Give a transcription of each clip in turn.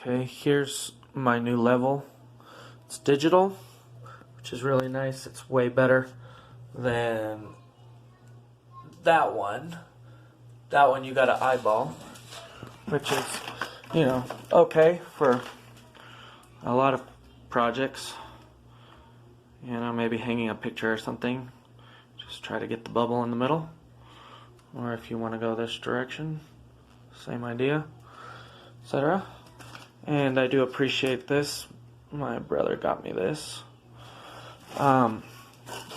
Okay, here's my new level. It's digital, which is really nice. It's way better than that one. That one you got to eyeball, which is, okay for a lot of projects. Maybe hanging a picture or something. Just try to get the bubble in the middle. Or if you want to go this direction, same idea, etc. And I do appreciate this. My brother got me this. It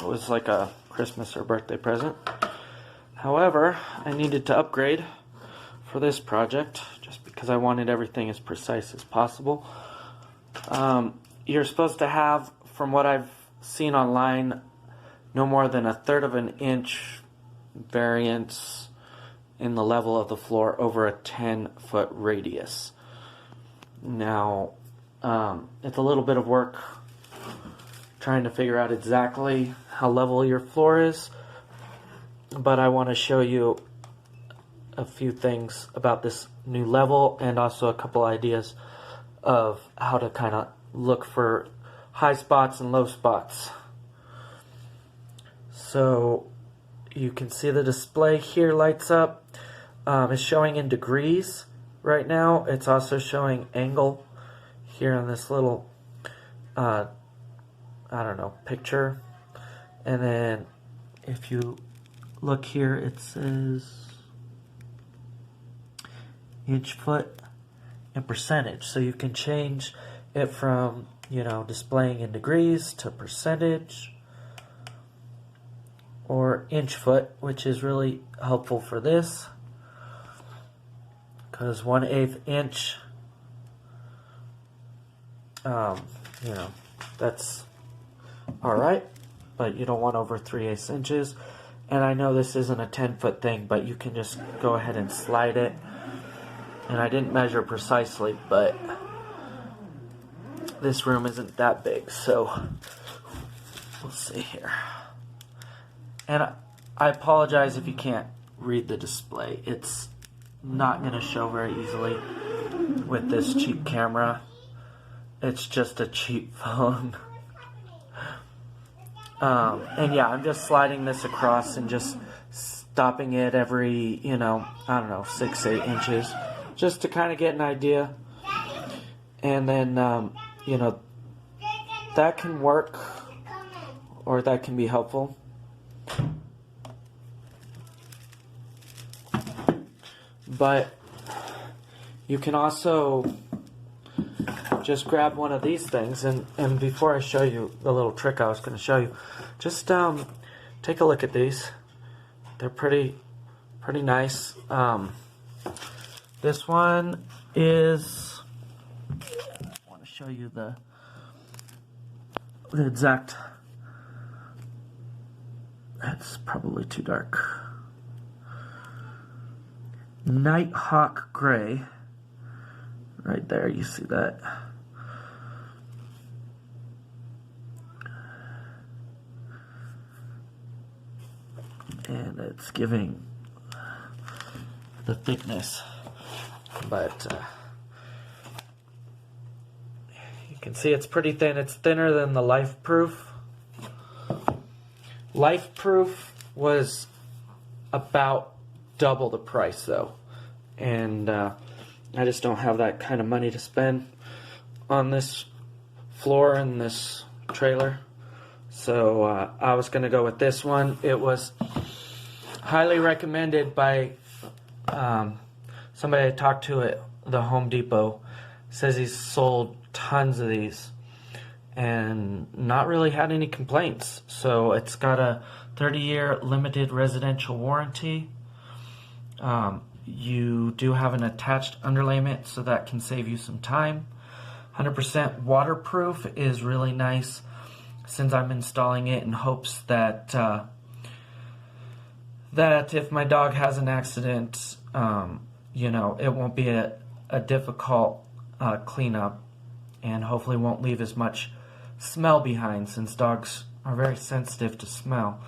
was like a Christmas or birthday present. However, I needed to upgrade for this project just because I wanted everything as precise as possible. You're supposed to have, from what I've seen online, no more than 1/3 of an inch variance in the level of the floor over a 10-foot radius. Now, it's a little bit of work trying to figure out exactly how level your floor is, but I want to show you a few things about this new level and also a couple ideas of how to kind of look for high spots and low spots. So you can see the display here lights up. It's showing in degrees right now. It's also showing angle here on this little picture. And then if you look here, it says inch, foot, and percentage. So you can change it from, displaying in degrees to percentage or inch foot, which is really helpful for this because 1/8 inch, that's alright, but you don't want over 3/8 inches. And I know this isn't a 10-foot thing, but you can just go ahead and slide it. And I didn't measure precisely, but this room isn't that big, so we'll see here. And I apologize if you can't read the display. It's not going to show very easily with this cheap camera. It's just a cheap phone. And yeah, I'm just sliding this across and just stopping it every, 6-8 inches, just to kind of get an idea. And then, that can work, or that can be helpful. But you can also just grab one of these things, and before I show you the little trick I was going to show you, just take a look at these. They're pretty nice. This one is, I want to show you the exact, it's probably too dark. Nighthawk Gray. Right there, you see that. And it's giving the thickness, but you can see it's pretty thin. It's thinner than the Life Proof. Life Proof was about double the price though, and I just don't have that kind of money to spend on this floor and this trailer, so I was going to go with this one. It was highly recommended by somebody I talked to at the Home Depot. Says he's sold tons of these and not really had any complaints. So it's got a 30-year limited residential warranty. You do have an attached underlayment, so that can save you some time. 100% waterproof is really nice, since I'm installing it in hopes that that if my dog has an accident, it won't be a difficult cleanup, and hopefully won't leave as much smell behind, since dogs are very sensitive to smell.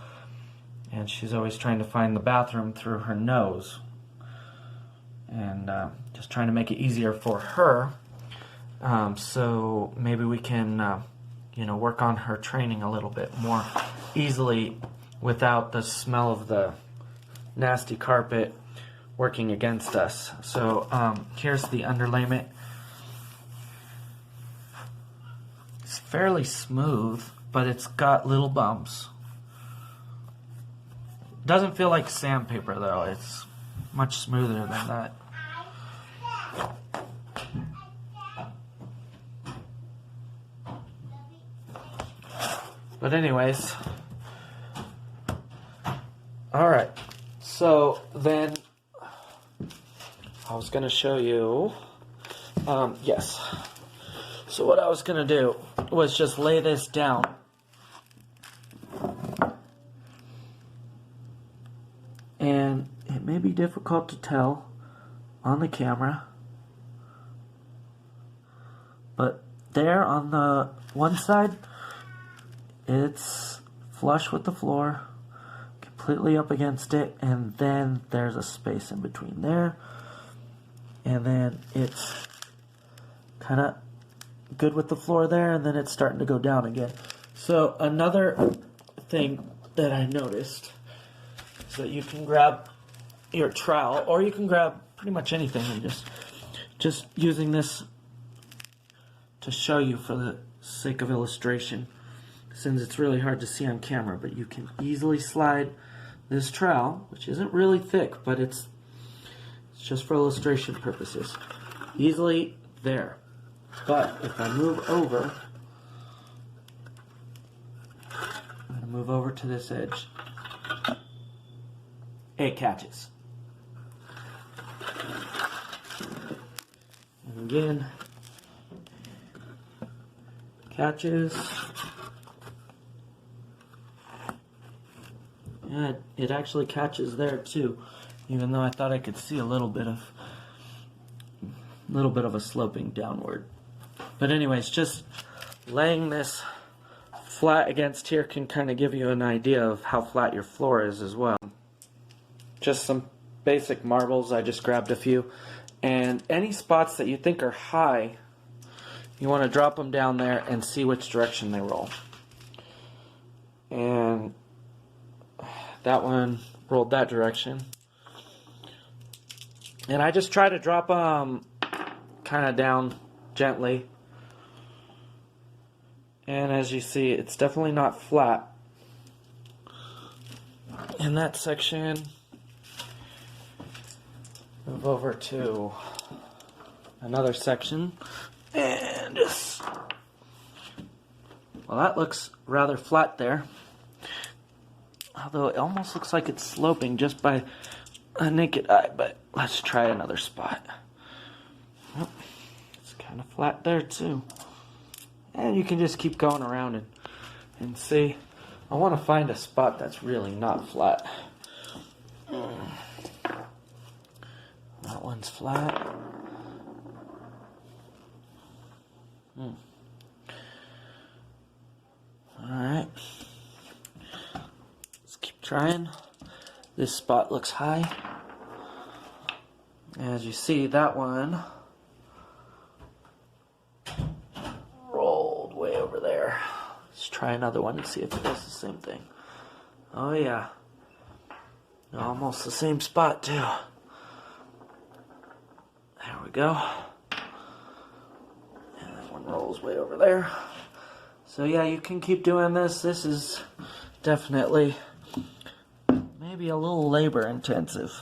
And she's always trying to find the bathroom through her nose. And just trying to make it easier for her. So maybe we can, work on her training a little bit more easily without the smell of the nasty carpet working against us. So here's the underlayment. It's fairly smooth, but it's got little bumps. Doesn't feel like sandpaper though. It's much smoother than that. But anyways, all right. So then I was going to show you, yes. So what I was going to do was just lay this down. And it may be difficult to tell on the camera, but there on the one side, it's flush with the floor, completely up against it, and then there's a space in between there, and then it's kind of good with the floor there, and then it's starting to go down again. So another thing that I noticed is that you can grab your trowel, or you can grab pretty much anything, and just using this to show you for the sake of illustration, since it's really hard to see on camera, but you can easily slide this trowel, which isn't really thick, but it's just for illustration purposes, easily there. But if I move over, I'm going to move over to this edge, it catches. And again, catches. Yeah, it actually catches there too, even though I thought I could see a little bit of a sloping downward. But anyways, just laying this flat against here can kind of give you an idea of how flat your floor is as well. Just some basic marbles, I just grabbed a few, and any spots that you think are high, you want to drop them down there and see which direction they roll. And that one rolled that direction. And I just try to drop them kind of down gently. And as you see, it's definitely not flat. In that section, move over to another section. And just, well, that looks rather flat there. Although it almost looks like it's sloping just by a naked eye, but let's try another spot. Oh, it's kind of flat there too. And you can just keep going around and see. I want to find a spot that's really not flat. That one's flat. Alright. Let's keep trying. This spot looks high. As you see, that one rolled way over there. Let's try another one and see if it does the same thing. Oh yeah. Almost the same spot too. There we go. And that one rolls way over there. So yeah, you can keep doing this. This is definitely maybe a little labor intensive.